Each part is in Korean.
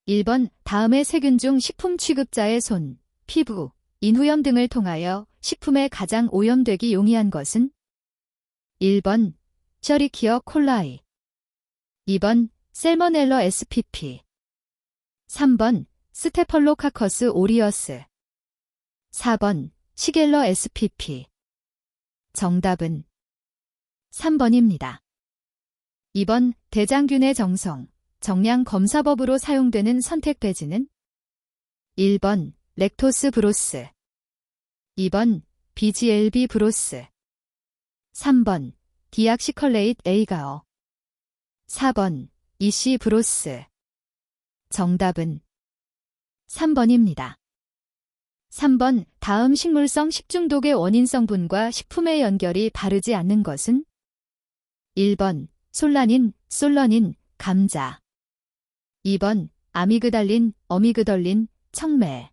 1번 다음의 세균 중 식품 취급자의 손, 피부, 인후염 등을 통하여 식품에 가장 오염되기 용이한 것은? 1번 셔리키어 콜라이, 2번 셀모넬러 spp, 3번 스테펄로카커스 오리어스, 4번 시겔러 spp. 정답은 3번입니다. 2번 대장균의 정성, 정량 검사법으로 사용되는 선택 배지는? 1번 렉토스 브로스, 2번 BGLB 브로스, 3번 디악시컬레이트 에이가어, 4번 EC 브로스. 정답은 3번입니다. 3번 다음 식물성 식중독의 원인 성분과 식품의 연결이 바르지 않는 것은? 1번 솔라닌, 솔러닌, 감자, 2번 아미그달린, 어미그덜린, 청매,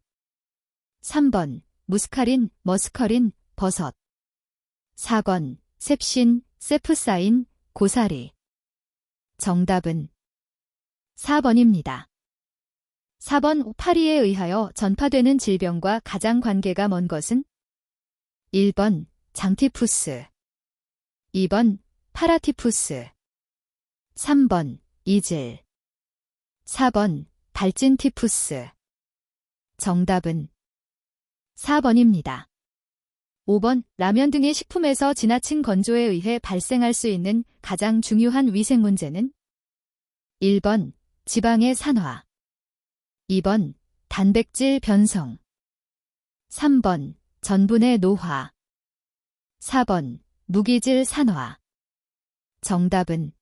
3번 무스카린, 머스커린, 버섯, 4번 셉신, 세프사인, 고사리. 정답은 4번입니다. 4번 파리에 의하여 전파되는 질병과 가장 관계가 먼 것은? 1번 장티푸스, 2번 파라티푸스, 3번 이질, 4번 달진티푸스. 정답은 4번입니다. 5번 라면 등의 식품에서 지나친 건조에 의해 발생할 수 있는 가장 중요한 위생 문제는? 1번 지방의 산화, 2번 단백질 변성, 3번 전분의 노화, 4번 무기질 산화. 정답은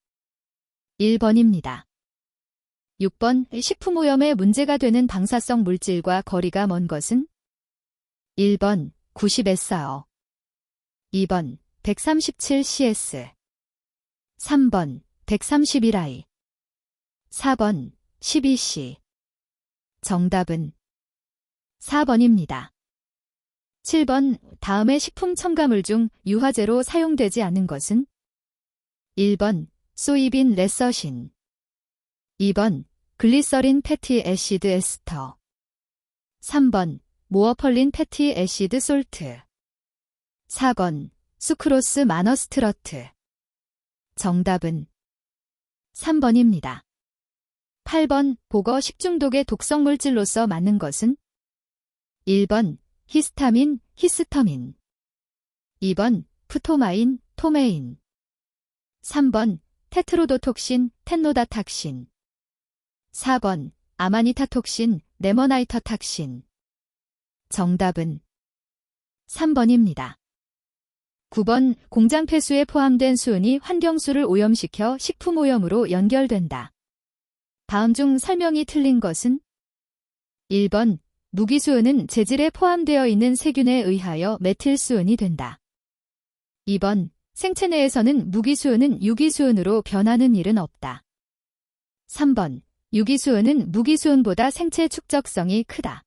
1번입니다. 6번 식품오염에 문제가 되는 방사성 물질과 거리가 먼 것은? 1번 90SR, 2번 137CS, 3번 131I, 4번 12C. 정답은 4번입니다. 7번 다음의 식품 첨가물 중 유화제로 사용되지 않은 것은? 1번 소이빈 레서신, 2번 글리서린 패티 애시드 에스터, 3번 모어펄린 패티 애시드 솔트, 4번 수크로스 마너스트러트. 정답은 3번입니다. 8번 보거 식중독의 독성물질로서 맞는 것은? 1번 히스타민, 히스터민, 2번 푸토마인, 토메인, 3번 테트로도톡신, 텐노다탁신, 4번 아마니타톡신, 네머나이터탁신. 정답은 3번입니다. 9번 공장 폐수에 포함된 수은이 환경수를 오염시켜 식품오염으로 연결된다. 다음 중 설명이 틀린 것은? 1번 무기수은은 재질에 포함되어 있는 세균에 의하여 메틸수은이 된다. 2번 생체 내에서는 무기수은은 유기수은으로 변하는 일은 없다. 3번 유기수은은 무기수은보다 생체 축적성이 크다.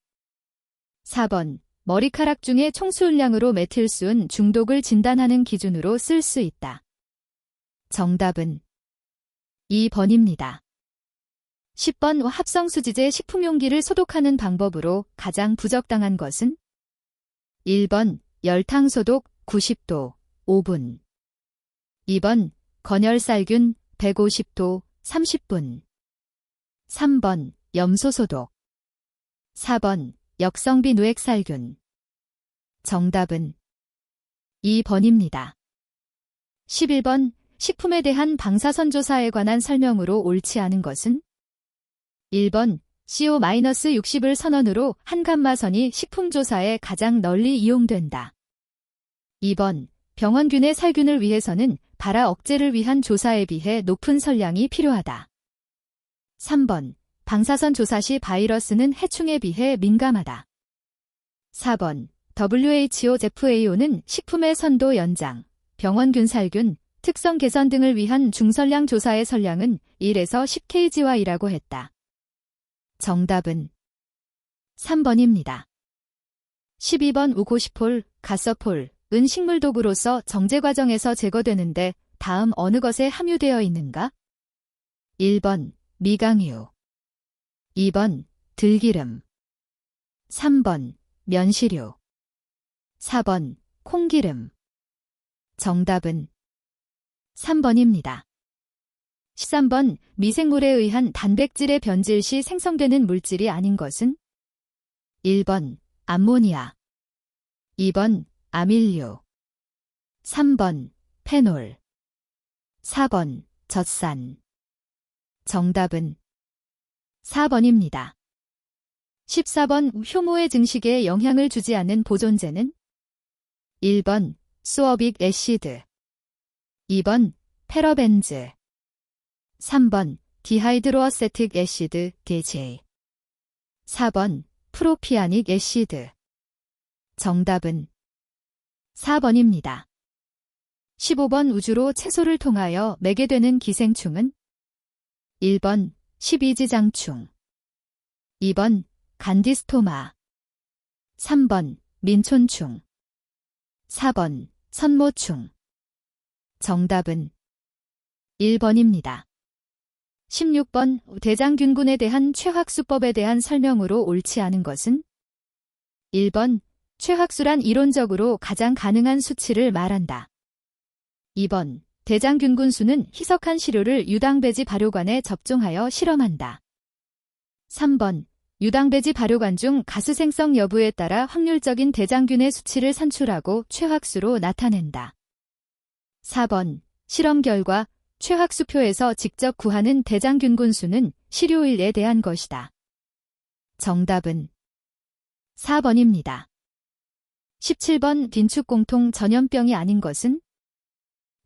4번 머리카락 중의 총수은량으로 메틸수은 중독을 진단하는 기준으로 쓸 수 있다. 정답은 2번입니다. 10번 합성수지제 식품용기를 소독하는 방법으로 가장 부적당한 것은? 1번 열탕소독 90도 5분, 2번 건열살균 150도 30분, 3번 염소소독, 4번 역성비누액살균. 정답은 2번입니다. 11번 식품에 대한 방사선 조사에 관한 설명으로 옳지 않은 것은? 1번 CO-60을 선언으로 한감마선이 식품조사에 가장 널리 이용된다. 2번 병원균의 살균을 위해서는 발화 억제를 위한 조사에 비해 높은 선량이 필요하다. 3번 방사선 조사 시 바이러스는 해충에 비해 민감하다. 4번 WHO FAO는 식품의 선도 연장, 병원균 살균, 특성 개선 등을 위한 중선량 조사의 선량은 1에서 10kg이라고 했다. 정답은 3번입니다. 12번 우고시폴, 가서폴, 은 식물독으로서 정제 과정에서 제거되는데 다음 어느 것에 함유되어 있는가? 1번 미강유, 2번 들기름. 3번 면시료. 4번 콩기름. 정답은 3번입니다. 13번 미생물에 의한 단백질의 변질 시 생성되는 물질이 아닌 것은? 1번 암모니아. 2번 아밀료. 3번 페놀. 4번 젖산. 정답은 4번입니다. 14번 효모의 증식에 영향을 주지 않는 보존제는? 1번 수어빅 애시드. 2번 페러벤즈. 3번 디하이드로아세틱 애시드 DHA. 4번 프로피아닉 애시드. 정답은 4번입니다. 15번 우주로 채소를 통하여 매게 되는 기생충은? 1번 십이지장충. 2번 간디스토마. 3번 민촌충. 4번 선모충. 정답은 1번입니다. 16번 대장균군에 대한 최학수법에 대한 설명으로 옳지 않은 것은? 1번 최학수란 이론적으로 가장 가능한 수치를 말한다. 2번 대장균군 수는 희석한 시료를 유당배지 발효관에 접종하여 실험한다. 3번 유당배지 발효관 중 가스 생성 여부에 따라 확률적인 대장균의 수치를 산출하고 최학수로 나타낸다. 4번 실험 결과 최학수표에서 직접 구하는 대장균군 수는 시료일에 대한 것이다. 정답은 4번입니다. 17번 빈축공통 전염병이 아닌 것은?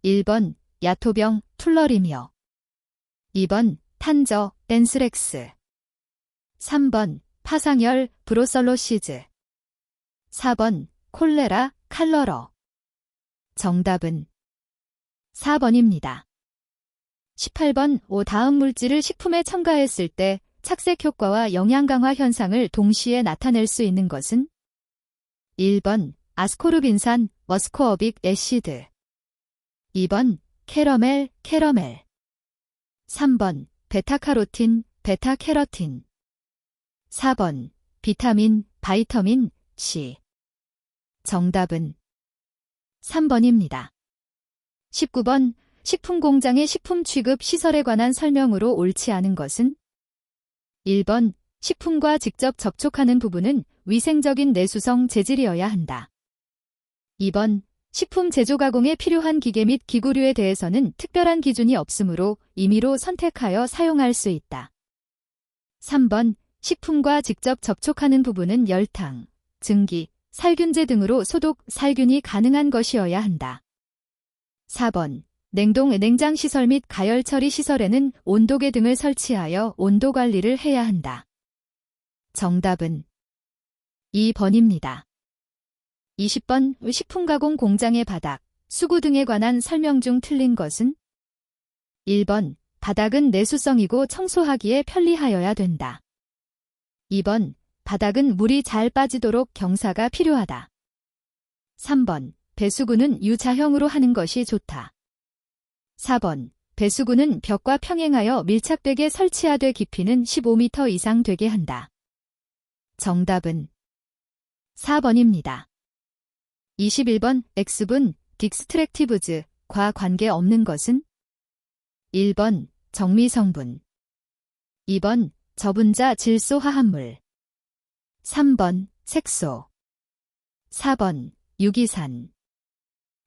1번 야토병 툴러리미어. 2번 탄저 댄스렉스. 3번 파상열 브로설로시즈. 4번 콜레라 칼러러. 정답은 4번입니다. 18번 다음 물질을 식품에 첨가했을 때 착색 효과와 영양 강화 현상을 동시에 나타낼 수 있는 것은? 1번 아스코르빈산 머스코어빅 애시드. 2번 캐러멜 3번 베타카로틴 베타캐러틴. 4번 비타민 바이터민 C. 정답은 3번입니다. 19번 식품공장의 식품 취급 시설에 관한 설명으로 옳지 않은 것은? 1번 식품과 직접 접촉하는 부분은 위생적인 내수성 재질이어야 한다. 2번 식품 제조 가공에 필요한 기계 및 기구류에 대해서는 특별한 기준이 없으므로 임의로 선택하여 사용할 수 있다. 3번 식품과 직접 접촉하는 부분은 열탕, 증기, 살균제 등으로 소독, 살균이 가능한 것이어야 한다. 4번 냉장 시설 및 가열 처리 시설에는 온도계 등을 설치하여 온도 관리를 해야 한다. 정답은 2번입니다. 20번 식품가공 공장의 바닥, 수구 등에 관한 설명 중 틀린 것은? 1번 바닥은 내수성이고 청소하기에 편리하여야 된다. 2번 바닥은 물이 잘 빠지도록 경사가 필요하다. 3번 배수구는 U자형으로 하는 것이 좋다. 4번 배수구는 벽과 평행하여 밀착되게 설치하되 깊이는 15m 이상 되게 한다. 정답은 4번입니다. 21번 X분 딕스트랙티브즈과 관계없는 것은? 1번 정미성분. 2번 저분자 질소화합물. 3번 색소. 4번 유기산.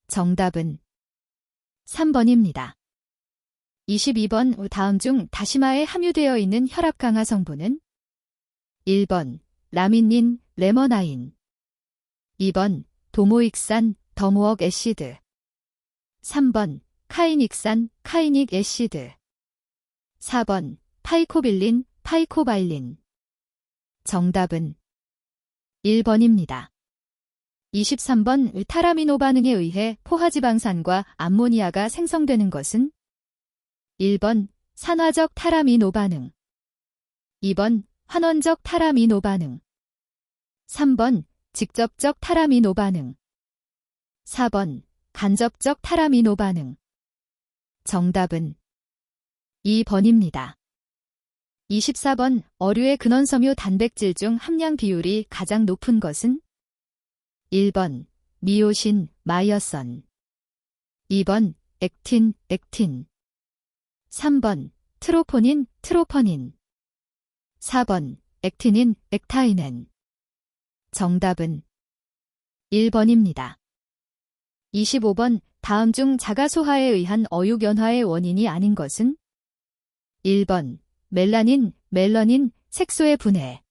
정답은 3번입니다. 22번 다음 중 다시마에 함유되어 있는 혈압 강화 성분은? 1번 라미닌, 레머나인. 2번 도모익산, 더모억 애시드. 3번 카이닉산, 카이닉 애시드. 4번 파이코빌린, 파이코바일린. 정답은 1번입니다. 23번 타라미노 반응에 의해 포화지방산과 암모니아가 생성되는 것은? 1번 산화적 타라미노 반응. 2번 환원적 타라미노 반응. 3번 직접적 타라미노 반응. 4번 간접적 타라미노 반응. 정답은 2번입니다. 24번 어류의 근원섬유 단백질 중 함량 비율이 가장 높은 것은? 1번 미오신, 마이어선. 2번 액틴, 액틴. 3번 트로포닌, 트로퍼닌. 4번 액티닌, 액타이넨. 정답은 1번입니다. 25번 다음 중 자가소화에 의한 어육연화의 원인이 아닌 것은? 1번 멜라닌, 멜러닌, 색소의 분해.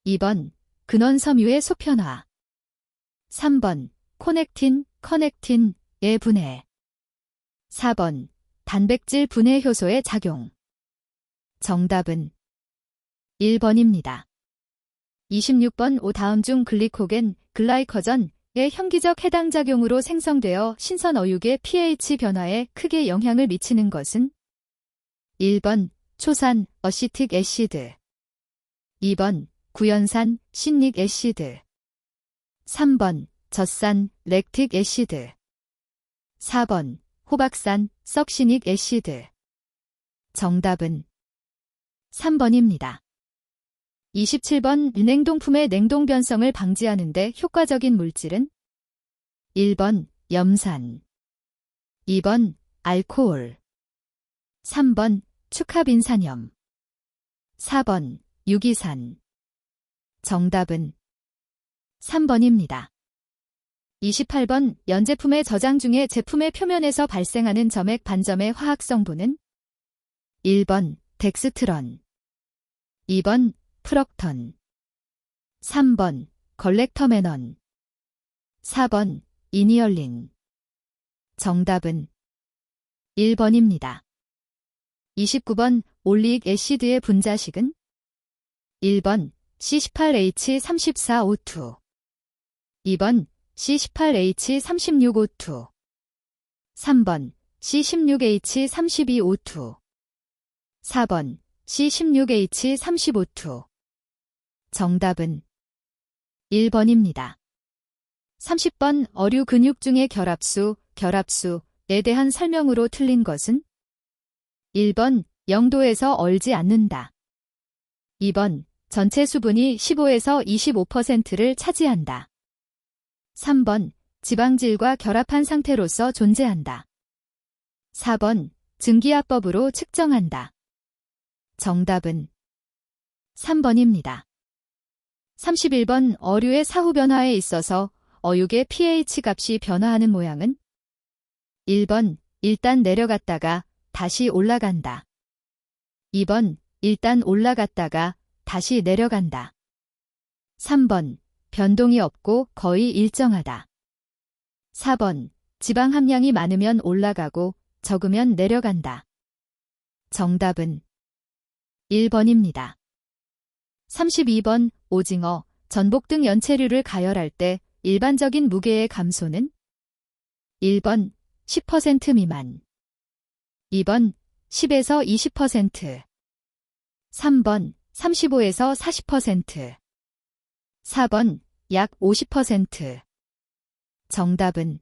2번 근원섬유의 소편화. 3번 코넥틴, 커넥틴의 분해. 4번 단백질 분해 효소의 작용. 정답은 1번입니다. 26번 오 다음 중 글리코겐, 글라이커전의 현기적 해당 작용으로 생성되어 신선 어육의 pH 변화에 크게 영향을 미치는 것은? 1번 초산, 어시틱 애시드. 2번 구연산, 신릭 애시드. 3번 젖산, 렉틱 애시드. 4번 호박산, 석시닉 애시드. 정답은 3번입니다. 27번 냉동품의 냉동 변성을 방지하는 데 효과적인 물질은? 1번 염산. 2번 알코올. 3번 축하빈산염. 4번 유기산. 정답은 3번입니다. 28번 연제품의 저장 중에 제품의 표면에서 발생하는 점액 반점의 화학 성분은? 1번 덱스트런. 2번 프럭턴. 3번 걸렉터메넌. 4번 이니얼린. 정답은 1번입니다. 29번 올리익 애시드의 분자식은? 1번 C18H34O2. 2번 C18H36O2. 3번 C16H32O2. 4번 C16H35O2. 정답은 1번입니다. 30번 어류 근육 중의 결합수에 대한 설명으로 틀린 것은? 1번 0도에서 얼지 않는다. 2번 전체 수분이 15에서 25%를 차지한다. 3번 지방질과 결합한 상태로서 존재한다. 4번 증기화법으로 측정한다. 정답은 3번입니다. 31번 어류의 사후 변화에 있어서 어육의 pH 값이 변화하는 모양은? 1번 일단 내려갔다가 다시 올라간다. 2번 일단 올라갔다가 다시 내려간다. 3번 변동이 없고 거의 일정하다. 4번 지방 함량이 많으면 올라가고 적으면 내려간다. 정답은 1번입니다. 32번 오징어, 전복 등 연체류를 가열할 때 일반적인 무게의 감소는? 1번 10% 미만. 2번 10에서 20%. 3번 35에서 40%. 4번 약 50%. 정답은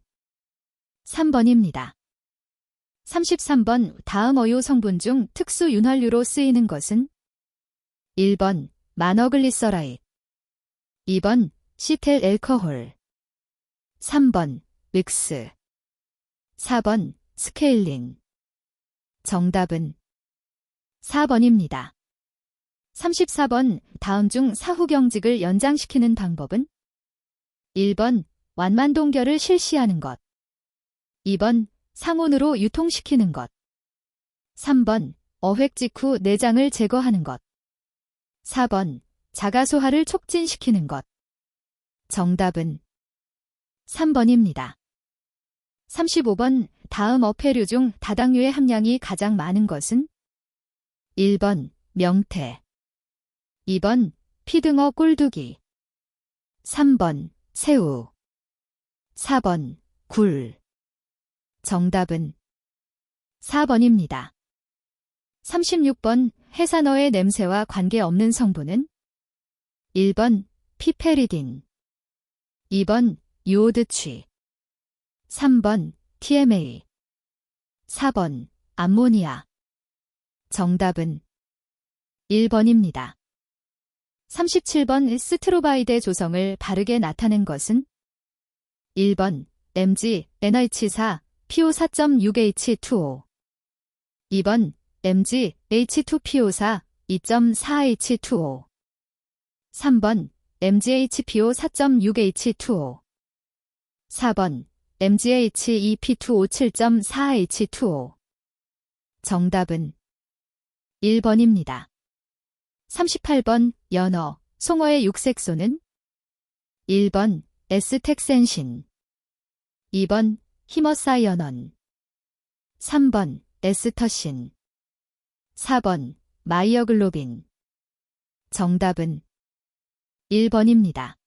3번입니다. 33번 다음 어유 성분 중 특수 윤활유로 쓰이는 것은? 1번 마너글리서라이드. 2번 시텔 앨커홀. 3번 믹스. 4번 스케일린. 정답은 4번입니다. 34번 다음 중 사후 경직을 연장시키는 방법은? 1번 완만동결을 실시하는 것. 2번 상온으로 유통시키는 것. 3번 어획 직후 내장을 제거하는 것. 4번 자가소화를 촉진시키는 것. 정답은 3번입니다. 35번 다음 어패류 중 다당류의 함량이 가장 많은 것은? 1번 명태. 2번 피등어 꿀두기. 3번 새우. 4번 굴. 정답은 4번입니다. 36번 해산어의 냄새와 관계없는 성분은? 1번 피페리딘. 2번 유오드취. 3번 TMA. 4번 암모니아. 정답은 1번입니다. 37번 스트로바이드 조성을 바르게 나타낸 것은 1번 mg NH4 PO4.6H2O 2번 mg H2PO4 2.4H2O 3번 mgHPO 4.6H2O 4번 mgH2P2O 7.4H2O 정답은 1번입니다. 38번 연어, 송어의 육색소는 1번 S텍센신 2번 히머사이어넌 3번 에스터신 4번 마이어글로빈 정답은 1번입니다.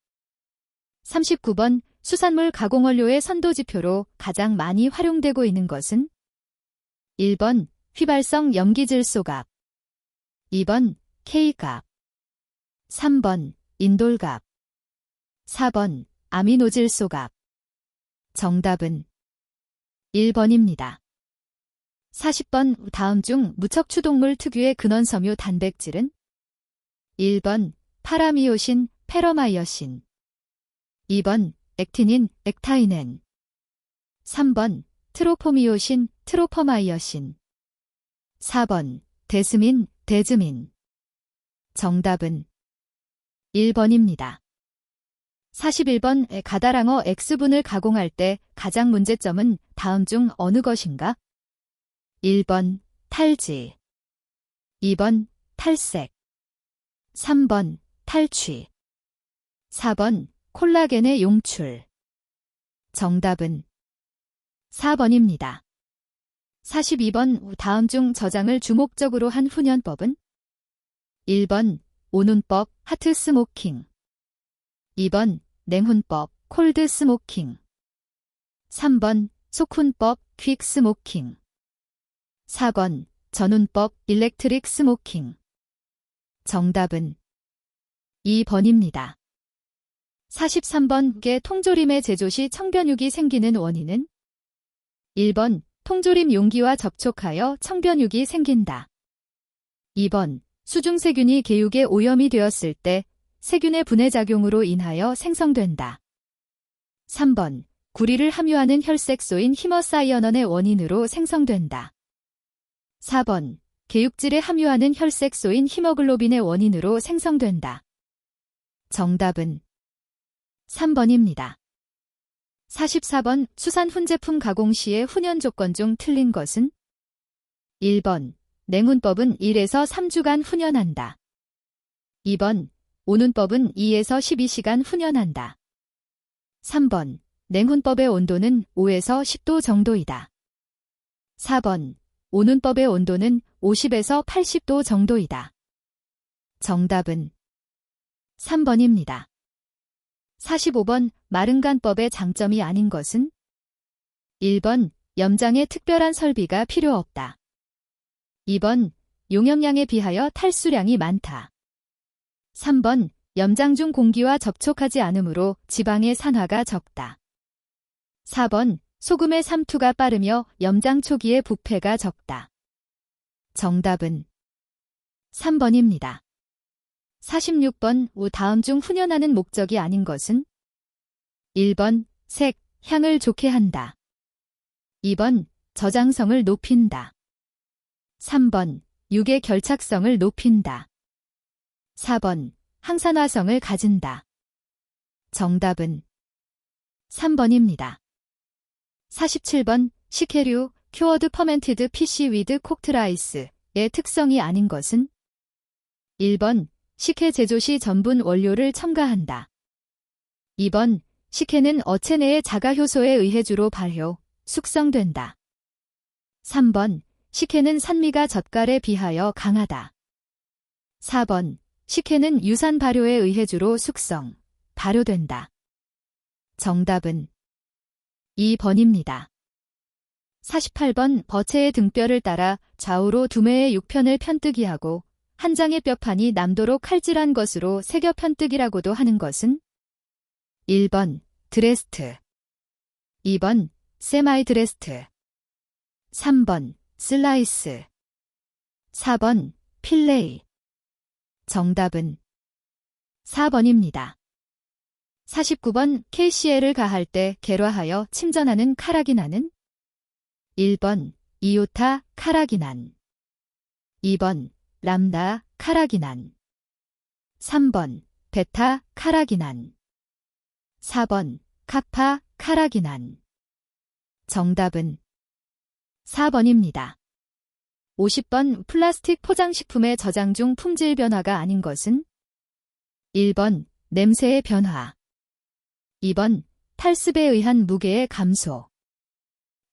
39번 수산물 가공원료의 선도지표로 가장 많이 활용되고 있는 것은 1번 휘발성 염기질소갑 2번 K갑 3번 인돌갑 4번 아미노질소갑 정답은 1번입니다. 40번 다음 중 무척추동물 특유의 근원섬유 단백질은 1번 파라미오신 페러마이어신 2번 액티닌 액타이넨 3번 트로포미오신 트로퍼마이어신 4번 데스민 데즈민 정답은 1번입니다. 41번 가다랑어 X분을 가공할 때 가장 문제점은 다음 중 어느 것인가? 1번 탈지 2번 탈색 3번 탈취 4번 콜라겐의 용출 정답은 4번입니다. 42번 다음 중 저장을 주목적으로 한 훈연법은 1번 오눈법 하트 스모킹 2번 냉훈법 콜드 스모킹 3번 속훈법 퀵 스모킹 4번 전훈법 일렉트릭 스모킹 정답은 2번입니다. 43번 개 통조림의 제조 시 청변육이 생기는 원인은 1번 통조림 용기와 접촉하여 청변육이 생긴다. 2번 수중세균이 개육에 오염이 되었을 때 세균의 분해작용으로 인하여 생성된다. 3번 구리를 함유하는 혈색소인 히머사이어넌의 원인으로 생성된다. 4번 개육질에 함유하는 혈색소인 히모글로빈의 원인으로 생성된다. 정답은 3번입니다. 44번 수산 훈제품 가공 시의 훈연 조건 중 틀린 것은 1번 냉훈법은 1에서 3주간 훈연한다. 2번 오눈법은 2에서 12시간 훈연한다. 3번 냉훈법의 온도는 5에서 10도 정도이다. 4번 오눈법의 온도는 50에서 80도 정도이다. 정답은 3번입니다. 45번 마른간법의 장점이 아닌 것은 1번 염장에 특별한 설비가 필요 없다. 2번 용역량에 비하여 탈수량이 많다. 3번 염장 중 공기와 접촉하지 않으므로 지방의 산화가 적다. 4번 소금의 삼투가 빠르며 염장 초기의 부패가 적다. 정답은 3번입니다. 46번 다음 중 훈연하는 목적이 아닌 것은 1번 색, 향을 좋게 한다. 2번 저장성을 높인다. 3번 육의 결착성을 높인다. 4번 항산화성을 가진다. 정답은 3번입니다. 47번 식혜류 큐어드 퍼멘티드 피쉬 위드 콕트 라이스의 특성이 아닌 것은 1번 식혜 제조 시 전분 원료를 첨가한다. 2번 식혜는 어체 내의 자가효소에 의해 주로 발효, 숙성된다. 3번 식혜는 산미가 젓갈에 비하여 강하다. 4번 식혜는 유산 발효에 의해 주로 숙성, 발효된다. 정답은 2번입니다. 48번 버체의 등뼈를 따라 좌우로 두매의 6편을 편뜨기하고 한 장의 뼈판이 남도록 칼질한 것으로 새겨 편뜨기라고도 하는 것은 1번 드레스트 2번 세마이 드레스트 3번 슬라이스 4번 필레이 정답은 4번입니다. 49번 KCl을 가할 때 계로하여 침전하는 카라기난은 1번 이오타 카라기난, 2번 람다 카라기난, 3번 베타 카라기난, 4번 카파 카라기난. 정답은 4번입니다. 50번 플라스틱 포장식품의 저장 중 품질 변화가 아닌 것은 1번 냄새의 변화, 2번 탈습에 의한 무게의 감소,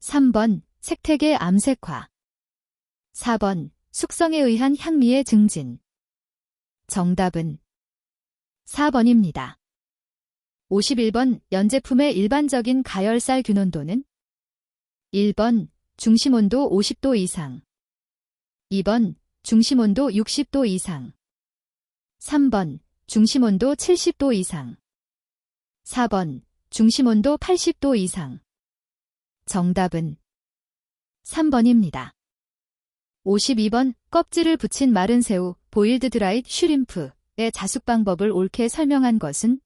3번 색택의 암색화, 4번 숙성에 의한 향미의 증진. 정답은 4번입니다. 51번 연제품의 일반적인 가열살 균온도는 1번 중심온도 50도 이상, 2번 중심온도 60도 이상, 3번 중심온도 70도 이상, 4번 중심온도 80도 이상. 정답은 3번입니다. 52번 껍질을 붙인 마른 새우, 보일드 드라이드 슈림프의 자숙 방법을 옳게 설명한 것은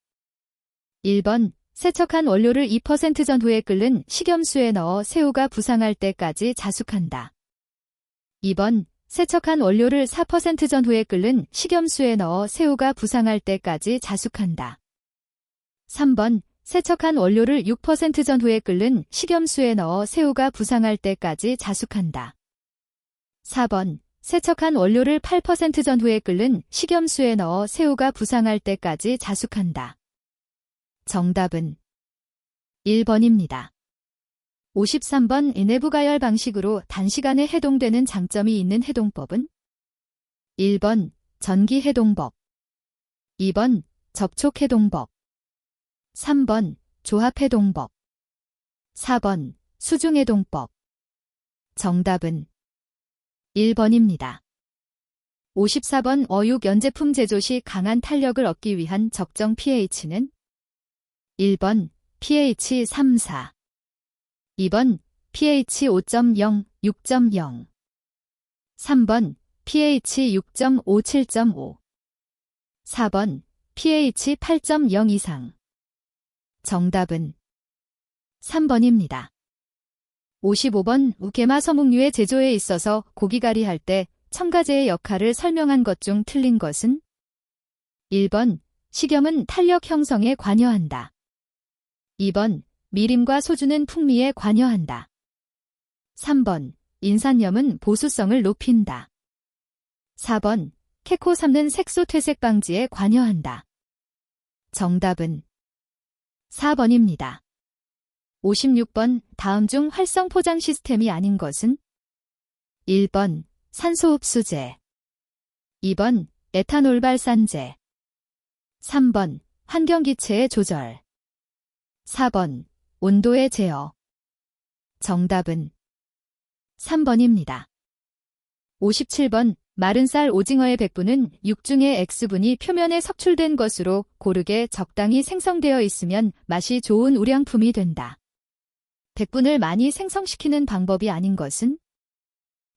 1번 세척한 원료를 2% 전후에 끓는 식염수에 넣어 새우가 부상할 때까지 자숙한다. 2번 세척한 원료를 4% 전후에 끓는 식염수에 넣어 새우가 부상할 때까지 자숙한다. 3번 세척한 원료를 6% 전후에 끓는 식염수에 넣어 새우가 부상할 때까지 자숙한다. 4번 세척한 원료를 8% 전후에 끓는 식염수에 넣어 새우가 부상할 때까지 자숙한다. 정답은 1번입니다. 53번 내부 가열 방식으로 단시간에 해동되는 장점이 있는 해동법은 1번 전기 해동법, 2번 접촉 해동법, 3번 조합 해동법, 4번 수중 해동법. 정답은 1번입니다. 54번 어육 연제품 제조 시 강한 탄력을 얻기 위한 적정 pH는 1번 pH 3.4, 2번 pH 5.0, 6.0, 3번 pH 6.5, 7.5, 4번 pH 8.0 이상. 정답은 3번입니다. 55번 우케마 서묵류의 제조에 있어서 고기가리 할 때 첨가제의 역할을 설명한 것 중 틀린 것은 1번 식염은 탄력 형성에 관여한다. 2번 미림과 소주는 풍미에 관여한다. 3번 인산염은 보수성을 높인다. 4번 캐코 삶는 색소 퇴색 방지에 관여한다. 정답은 4번입니다. 56번 다음 중 활성 포장 시스템이 아닌 것은 1번 산소흡수제, 2번 에탄올 발산제, 3번 환경기체의 조절, 4번 온도의 제어. 정답은 3번입니다. 57번 마른 쌀 오징어의 백분은 육중의 X분이 표면에 석출된 것으로 고르게 적당히 생성되어 있으면 맛이 좋은 우량품이 된다. 백분을 많이 생성시키는 방법이 아닌 것은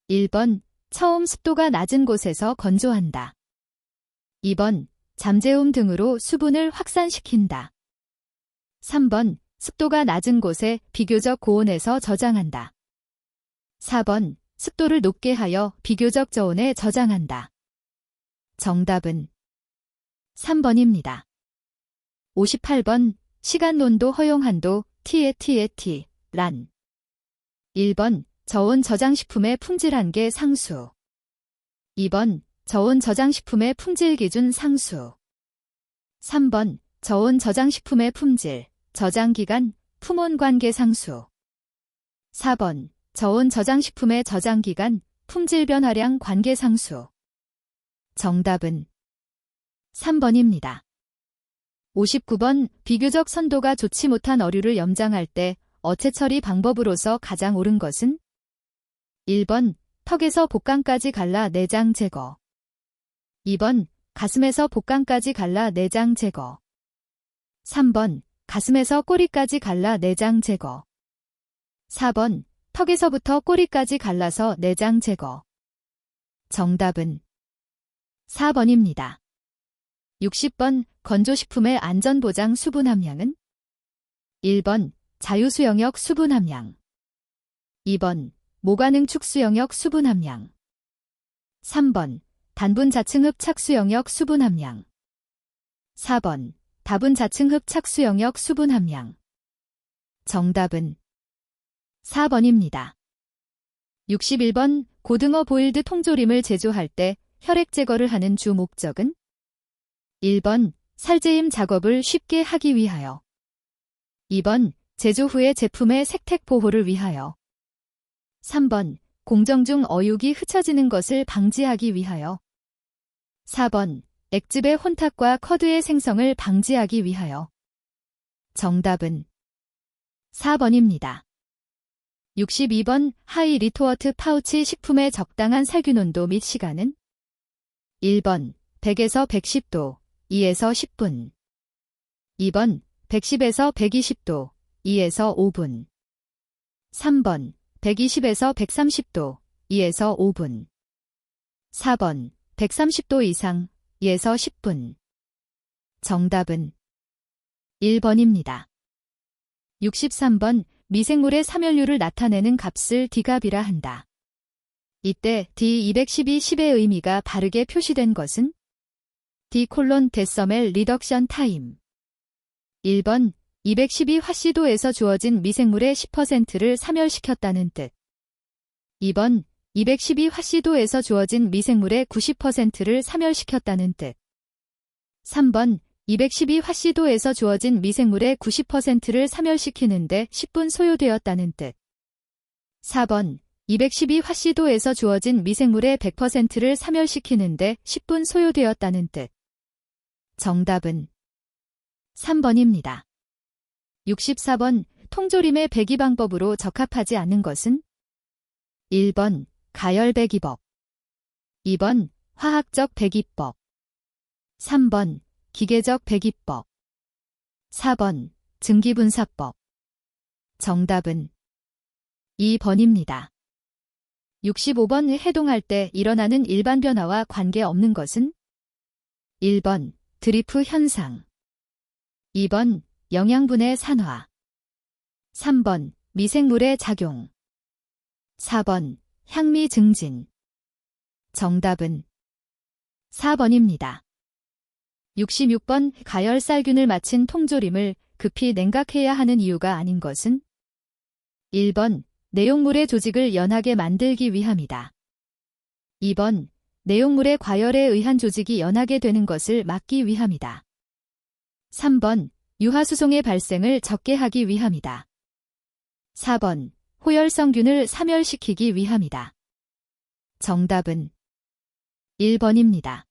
1번 처음 습도가 낮은 곳에서 건조한다. 2번 잠재움 등으로 수분을 확산시킨다. 3번 습도가 낮은 곳에 비교적 고온에서 저장한다. 4번 습도를 높게 하여 비교적 저온에 저장한다. 정답은 3번입니다. 58번 시간 논도 허용 한도 TATAT 란 1번 저온 저장식품의 품질 한계 상수, 2번 저온 저장식품의 품질 기준 상수, 3번 저온 저장식품의 품질, 저장기간, 품온 관계 상수, 4번 저온 저장식품의 저장기간, 품질 변화량 관계 상수. 정답은 3번입니다. 59번 비교적 선도가 좋지 못한 어류를 염장할 때 어체 처리 방법으로서 가장 옳은 것은 1번 턱에서 복강까지 갈라 내장 제거, 2번 가슴에서 복강까지 갈라 내장 제거, 3번 가슴에서 꼬리까지 갈라 내장 제거, 4번 턱에서부터 꼬리까지 갈라서 내장 제거. 정답은 4번입니다. 60번 건조식품의 안전보장 수분 함량은 1번 자유수 영역 수분 함량 2번 모가능 축수 영역 수분 함량 3번 단분 자층 흡착수 영역 수분 함량 4번 다분 자층 흡착수 영역 수분 함량 정답은 4번입니다. 61번 고등어 보일드 통조림을 제조할 때 혈액 제거를 하는 주 목적은 1번 살제임 작업을 쉽게 하기 위하여 2번 제조 후에 제품의 색택 보호를 위하여 3번 공정 중 어육이 흩어지는 것을 방지하기 위하여 4번 액즙의 혼탁과 커드의 생성을 방지하기 위하여 정답은 4번입니다. 62번 하이 리토어트 파우치 식품의 적당한 살균 온도 및 시간은 1번 100에서 110도 2에서 10분 2번 110에서 120도 2에서 5분 3번 120에서 130도 2에서 5분 4번 130도 이상 2에서 10분 정답은 1번입니다. 63번 미생물의 사멸률을 나타내는 값을 D값이라 한다. 이때 D212-10의 의미가 바르게 표시된 것은 D:데서멜 리덕션 타임 1번 212화씨도에서 주어진 미생물의 10%를 사멸시켰다는 뜻 2번 212화씨도에서 주어진 미생물의 90%를 사멸시켰다는 뜻 3번 212화씨도에서 주어진 미생물의 90%를 사멸시키는데 10분 소요되었다는 뜻 4번 212화씨도에서 주어진 미생물의 100%를 사멸시키는데 10분 소요되었다는 뜻 정답은 3번입니다. 64번 통조림의 배기 방법으로 적합하지 않은 것은 1번 가열 배기법 2번 화학적 배기법 3번 기계적 배기법 4번 증기분사법 정답은 2번입니다. 65번 해동할 때 일어나는 일반 변화와 관계없는 것은 1번 드리프 현상 2번 영양분의 산화 3번 미생물의 작용 4번 향미 증진 정답은 4번입니다. 66번 가열살균을 마친 통조림을 급히 냉각해야 하는 이유가 아닌 것은 1번 내용물의 조직을 연하게 만들기 위함이다. 2번 내용물의 과열에 의한 조직이 연하게 되는 것을 막기 위함이다. 3번 유화수송의 발생을 적게 하기 위함이다. 4번 호열성균을 사멸시키기 위함이다. 정답은 1번입니다.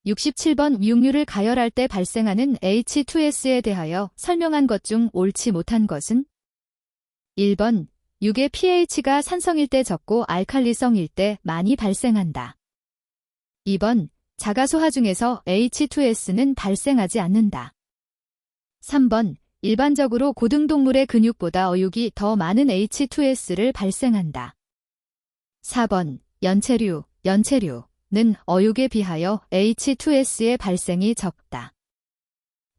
67번 육류를 가열할 때 발생하는 H2S에 대하여 설명한 것 중 옳지 못한 것은 1번 육의 pH가 산성일 때 적고 알칼리성일 때 많이 발생한다. 2번 자가소화 중에서 H2S는 발생하지 않는다. 3번 일반적으로 고등동물의 근육보다 어육이 더 많은 H2S를 발생한다. 4번 연체류는 어육에 비하여 H2S의 발생이 적다.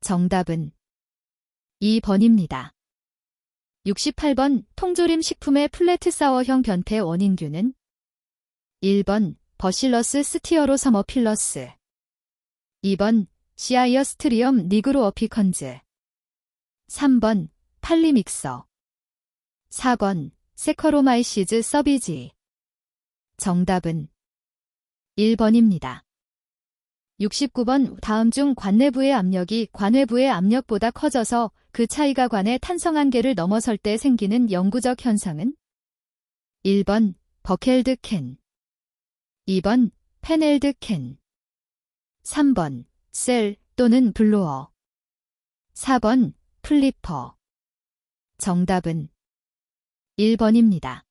정답은 2번입니다. 68번 통조림 식품의 플랫사워형 변폐 원인균은 1번 버실러스 스티어로서머필러스 2번 시아이어스트리엄 니그로어피컨즈 3번 팔리믹서 4번 세커로마이시즈 서비지 정답은 1번입니다. 69번 다음 중 관내부의 압력이 관외부의 압력보다 커져서 그 차이가 관의 탄성 한계를 넘어설 때 생기는 영구적 현상은 1번 버켈드 캔 2번 페넬드 캔 3번 셀 또는 블로어 4번 플리퍼 정답은 1번입니다.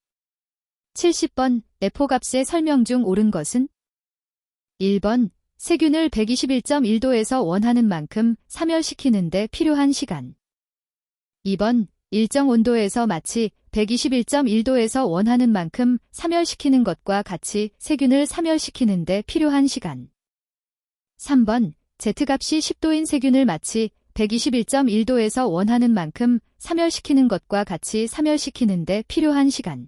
70번 F값의 설명 중 옳은 것은 1번 세균을 121.1도에서 원하는 만큼 사멸시키는 데 필요한 시간 2번 일정 온도에서 마치 121.1도에서 원하는 만큼 사멸시키는 것과 같이 세균을 사멸시키는 데 필요한 시간 3번 Z값이 10도인 세균을 마치 121.1도에서 원하는 만큼 사멸시키는 것과 같이 사멸시키는 데 필요한 시간.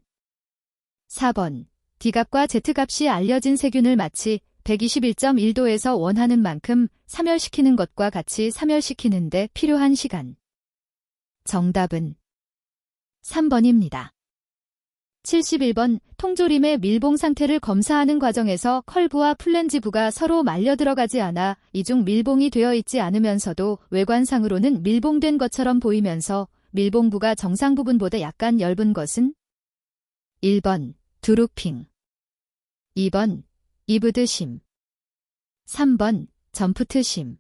4번. D값과 Z값이 알려진 세균을 마치 121.1도에서 원하는 만큼 사멸시키는 것과 같이 사멸시키는 데 필요한 시간. 정답은 3번입니다. 71번. 통조림의 밀봉 상태를 검사하는 과정에서 컬브와 플랜지부가 서로 말려 들어가지 않아 이중 밀봉이 되어 있지 않으면서도 외관상으로는 밀봉된 것처럼 보이면서 밀봉부가 정상 부분보다 약간 엷은 것은? 1번. 드루핑. 2번. 이브드심. 3번. 점프트심.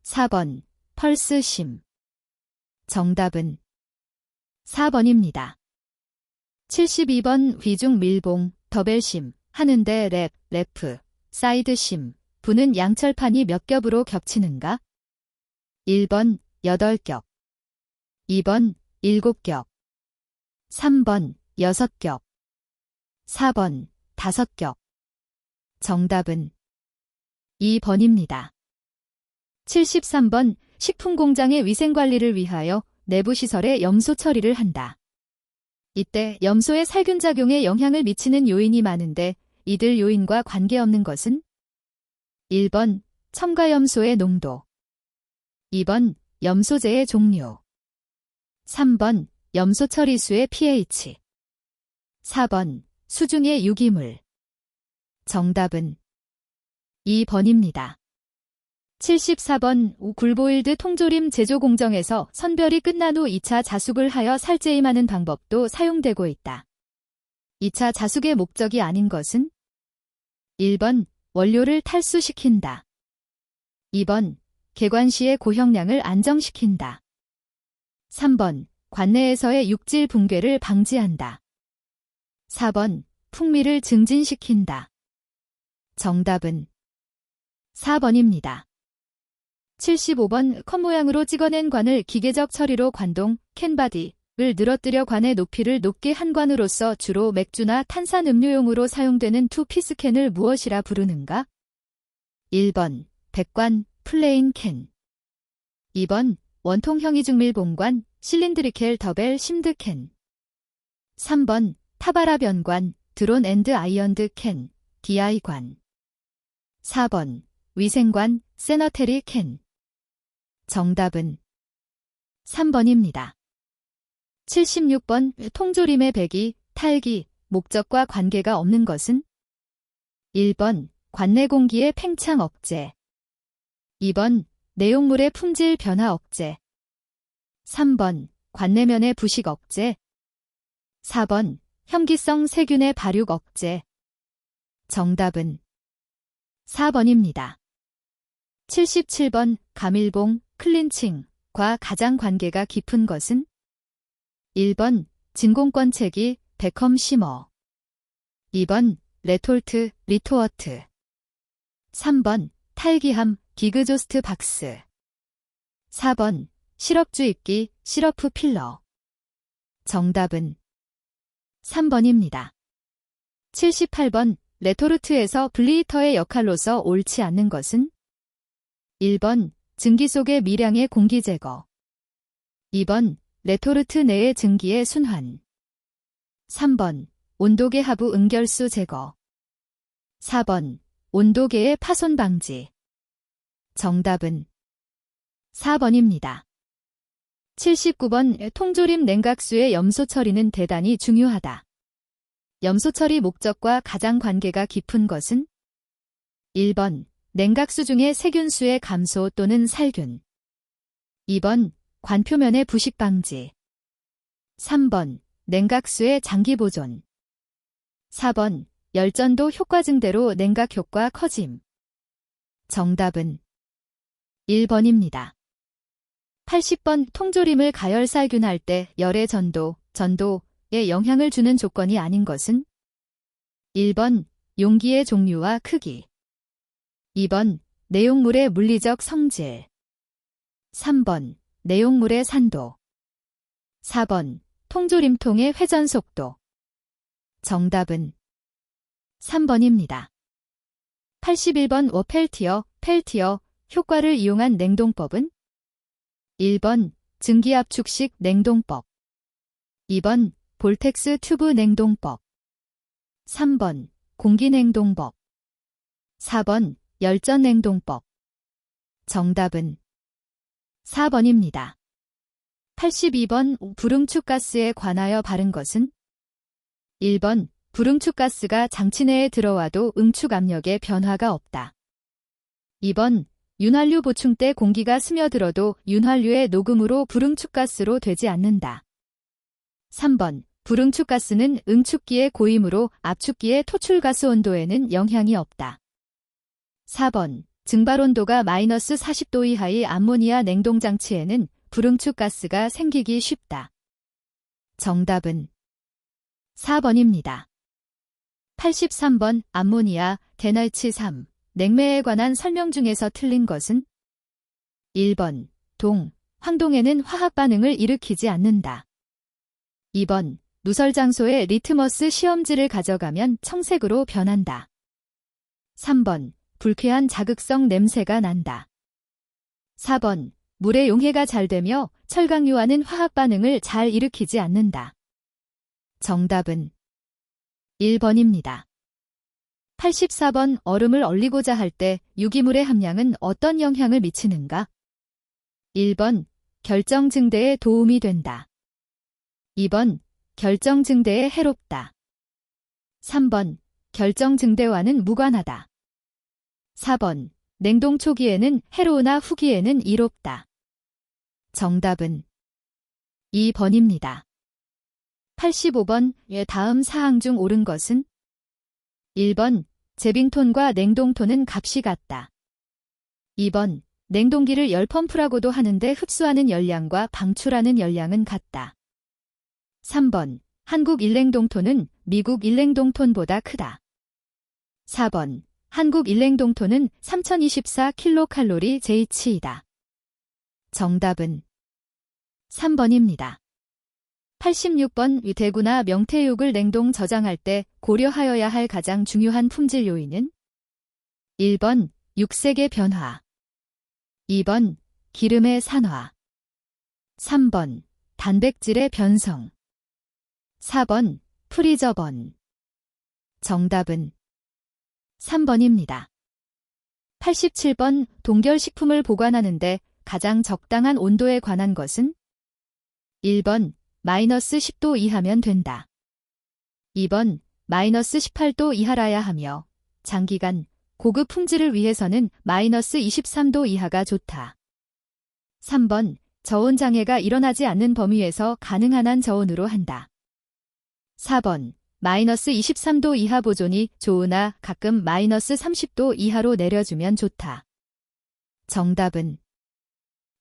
4번. 펄스심. 정답은 4번입니다. 72번. 귀중 밀봉, 더벨심, 하는데 랩, 사이드심, 부는 양철판이 몇 겹으로 겹치는가? 1번 8겹, 2번 7겹, 3번 6겹, 4번 5겹. 정답은 2번입니다. 73번. 식품공장의 위생관리를 위하여 내부시설에 염소 처리를 한다. 이때 염소의 살균작용에 영향을 미치는 요인이 많은데 이들 요인과 관계없는 것은? 1번 첨가염소의 농도, 2번 염소제의 종류, 3번 염소 처리수의 pH, 4번 수중의 유기물. 정답은 2번입니다. 74번. 굴보일드 통조림 제조 공정에서 선별이 끝난 후 2차 자숙을 하여 살제임하는 방법도 사용되고 있다. 2차 자숙의 목적이 아닌 것은? 1번 원료를 탈수시킨다. 2번 개관시의 고형량을 안정시킨다. 3번 관내에서의 육질 붕괴를 방지한다. 4번 풍미를 증진시킨다. 정답은 4번입니다. 75번. 컵 모양으로 찍어낸 관을 기계적 처리로 관동, 캔바디를 늘어뜨려 관의 높이를 높게 한 관으로서 주로 맥주나 탄산음료용으로 사용되는 투피스 캔을 무엇이라 부르는가? 1번 백관, 플레인 캔. 2번 원통형 이중밀봉관, 실린드리켈 더벨 심드 캔. 3번 타바라 변관, 드론 앤드 아이언드 캔, DI관. 4번 위생관, 세너테리 캔. 정답은 3번입니다. 76번. 통조림의 배기, 탈기, 목적과 관계가 없는 것은? 1번 관내 공기의 팽창 억제, 2번 내용물의 품질 변화 억제, 3번 관내면의 부식 억제, 4번 혐기성 세균의 발육 억제. 정답은 4번입니다. 77번. 가밀봉, 클린칭과 가장 관계가 깊은 것은? 1번 진공권체기, 베컴 시머, 2번 레톨트, 리토어트, 3번 탈기함, 기그조스트 박스, 4번 시럽 주입기, 시러프 필러. 정답은 3번입니다. 78번. 레토르트에서 블리히터의 역할로서 옳지 않는 것은? 1번 증기 속의 미량의 공기 제거, 2번 레토르트 내의 증기의 순환, 3번 온도계 하부 응결수 제거, 4번 온도계의 파손 방지. 정답은 4번입니다. 79번. 통조림 냉각수의 염소 처리는 대단히 중요하다. 염소 처리 목적과 가장 관계가 깊은 것은? 1번 냉각수 중의 세균수의 감소 또는 살균, 2번 관표면의 부식 방지, 3번 냉각수의 장기 보존, 4번 열전도 효과 증대로 냉각 효과 커짐. 정답은 1번입니다. 80번. 통조림을 가열살균할 때 열의 전도에 영향을 주는 조건이 아닌 것은? 1번 용기의 종류와 크기, 2번 내용물의 물리적 성질, 3번 내용물의 산도, 4번 통조림통의 회전 속도. 정답은 3번입니다. 81번. 펠티어, 효과를 이용한 냉동법은 1번 증기압축식 냉동법 2번 볼텍스 튜브 냉동법 3번 공기냉동법 4번 열전냉동법 정답은 4번입니다. 82번 불응축가스에 관하여 바른 것은 1번 불응축가스가 장치 내에 들어와도 응축 압력에 변화가 없다. 2번 윤활유 보충 때 공기가 스며들어도 윤활유의 녹음으로 불응축가스로 되지 않는다. 3번 불응축가스는 응축기의 고임으로 압축기의 토출가스 온도에는 영향이 없다. 4번 증발 온도가 마이너스 40도 이하의 암모니아 냉동장치에는 불응축가스가 생기기 쉽다. 정답은 4번입니다. 83번 암모니아, 데날치3, 냉매에 관한 설명 중에서 틀린 것은 1번 황동에는 화학 반응을 일으키지 않는다. 2번 누설 장소에 리트머스 시험지를 가져가면 청색으로 변한다. 3번 불쾌한 자극성 냄새가 난다. 4번 물의 용해가 잘 되며 철강유화는 화학 반응을 잘 일으키지 않는다. 정답은 1번입니다. 84번 얼음을 얼리고자 할 때 유기물의 함량은 어떤 영향을 미치는가? 1번 결정 증대에 도움이 된다. 2번 결정 증대에 해롭다. 3번 결정 증대와는 무관하다. 4번 냉동 초기에는 해로우나 후기에는 이롭다. 정답은 2번입니다. 85번 다음 사항 중 옳은 것은 1번 제빙톤과 냉동톤은 값이 같다. 2번 냉동기를 열펌프라고도 하는데 흡수하는 열량과 방출하는 열량은 같다. 3번 한국 일냉동톤은 미국 일냉동톤보다 크다. 4번 한국 일냉동톤은 3024kcal JH이다. 정답은 3번입니다. 86번 대구나 명태육을 냉동 저장할 때 고려하여야 할 가장 중요한 품질 요인은 1번 육색의 변화 2번 기름의 산화 3번 단백질의 변성 4번 프리저번 정답은 3번입니다. 87번 동결식품을 보관하는데 가장 적당한 온도에 관한 것은 1번 마이너스 10도 이하면 된다. 2번 마이너스 18도 이하라야 하며 장기간 고급 품질을 위해서는 마이너스 23도 이하가 좋다. 3번 저온 장애가 일어나지 않는 범위에서 가능한 한 저온으로 한다. 4번 마이너스 23도 이하 보존이 좋으나 가끔 마이너스 30도 이하로 내려주면 좋다. 정답은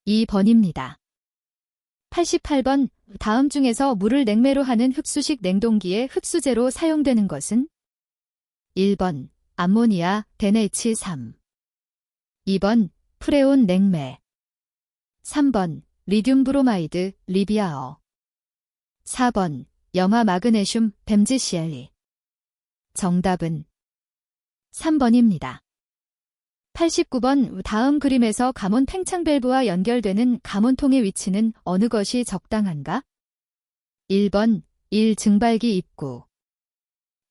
2번입니다. 88번 다음 중에서 물을 냉매로 하는 흡수식 냉동기의 흡수제로 사용되는 것은 1번 암모니아 NH3 2번 프레온 냉매 3번 리듐 브로마이드 리비아어 4번 염화 마그네슘 뱀지시엘리 정답은 3번입니다. 89번 다음 그림에서 감온 팽창 밸브와 연결되는 감온통의 위치는 어느 것이 적당한가? 1번 1 증발기 입구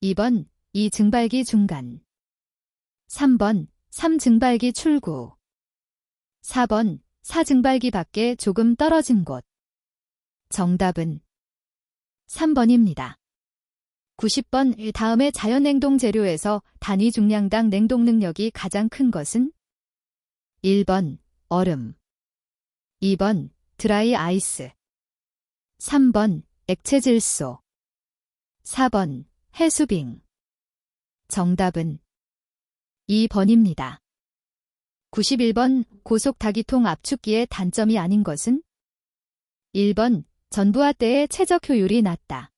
2번 2 증발기 중간 3번 3 증발기 출구 4번 4 증발기 밖에 조금 떨어진 곳 정답은 3번입니다. 90번 다음의 자연냉동 재료에서 단위 중량당 냉동 능력이 가장 큰 것은 1번 얼음 2번 드라이 아이스 3번 액체 질소 4번 해수빙 정답은 2번입니다. 91번 고속 다기통 압축기의 단점이 아닌 것은 1번 전부화 때의 최적 효율이 낮다.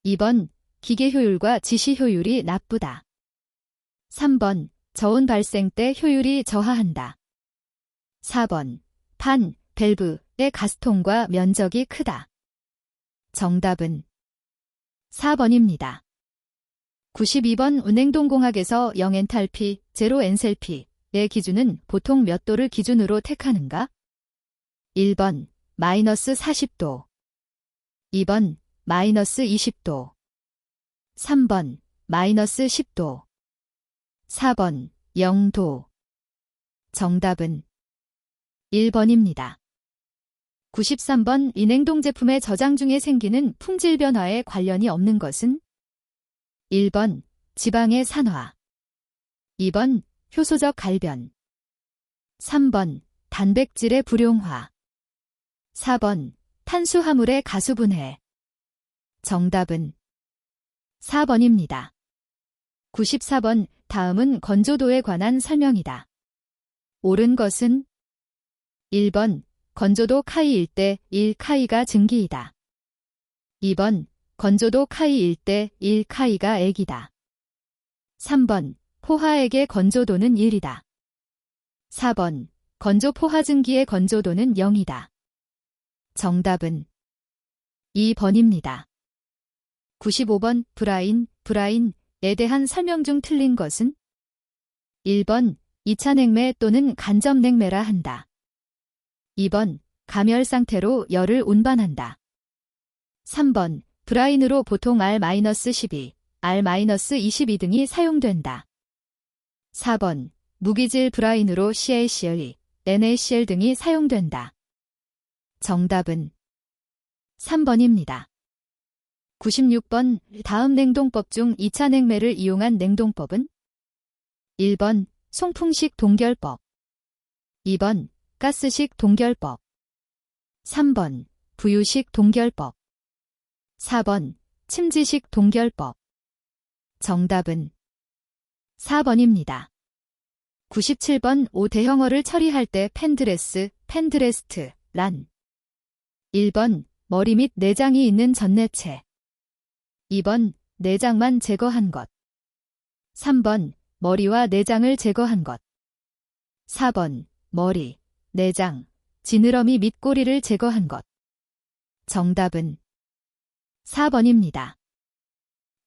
2번 기계 효율과 지시 효율이 나쁘다. 3번 저온 발생 때 효율이 저하한다. 4번 판, 밸브의 가스통과 면적이 크다. 정답은 4번입니다. 92번 운행동공학에서 0엔탈피, 0엔셀피의 기준은 보통 몇 도를 기준으로 택하는가? 1번 마이너스 40도 2번 마이너스 20도 3번 마이너스 10도 4번 0도 정답은 1번입니다. 93번 이 냉동 제품의 저장 중에 생기는 품질 변화에 관련이 없는 것은 1번 지방의 산화 2번 효소적 갈변 3번 단백질의 불용화 4번 탄수화물의 가수분해 정답은 4번입니다. 94번 다음은 건조도에 관한 설명이다. 옳은 것은 1번 건조도 카이일 때 1카이가 증기이다. 2번 건조도 카이일 때 1카이가 액이다. 3번 포화액의 건조도는 1이다. 4번 건조 포화증기의 건조도는 0이다. 정답은 2번입니다. 95번 브라인에 대한 설명 중 틀린 것은 1번 2차 냉매 또는 간접 냉매라 한다. 2번 가멸 상태로 열을 운반한다. 3번 브라인으로 보통 R-12, R-22 등이 사용된다. 4번 무기질 브라인으로 CaCl, NaCl 등이 사용된다. 정답은 3번입니다. 96번 다음 냉동법 중 2차 냉매를 이용한 냉동법은 1번 송풍식 동결법 2번 가스식 동결법 3번 부유식 동결법 4번 침지식 동결법 정답은 4번입니다. 97번 5대형어를 처리할 때 펜드레스트, 란 1번 머리 및 내장이 있는 전내체 2번 내장만 제거한 것 3번 머리와 내장을 제거한 것 4번 머리, 내장, 지느러미 및 꼬리를 제거한 것 정답은 4번입니다.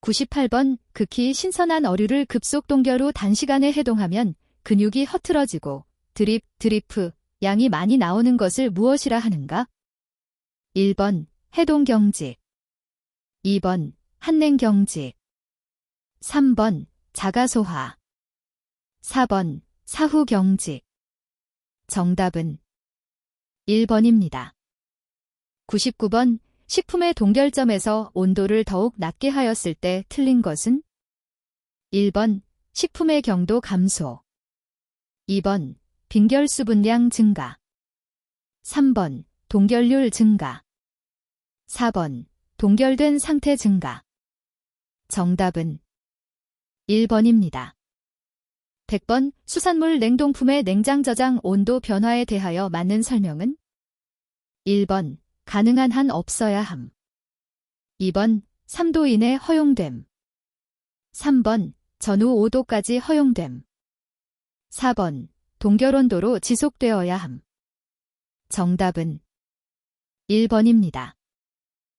98번 극히 신선한 어류를 급속 동결 후 단시간에 해동하면 근육이 허틀어지고 드리프, 양이 많이 나오는 것을 무엇이라 하는가? 1번 해동경직 2번 한냉경직 3번 자가소화 4번 사후경직 정답은 1번입니다. 99번 식품의 동결점에서 온도를 더욱 낮게 하였을 때 틀린 것은 1번 식품의 경도 감소 2번 빈결수 분량 증가 3번 동결률 증가 4번 동결된 상태 증가 정답은 1번입니다. 100번 수산물 냉동품의 냉장 저장 온도 변화에 대하여 맞는 설명은 1번 가능한 한 없어야 함 2번 3도 이내 허용됨 3번 전후 5도까지 허용됨 4번 동결온도로 지속되어야 함 정답은 1번입니다.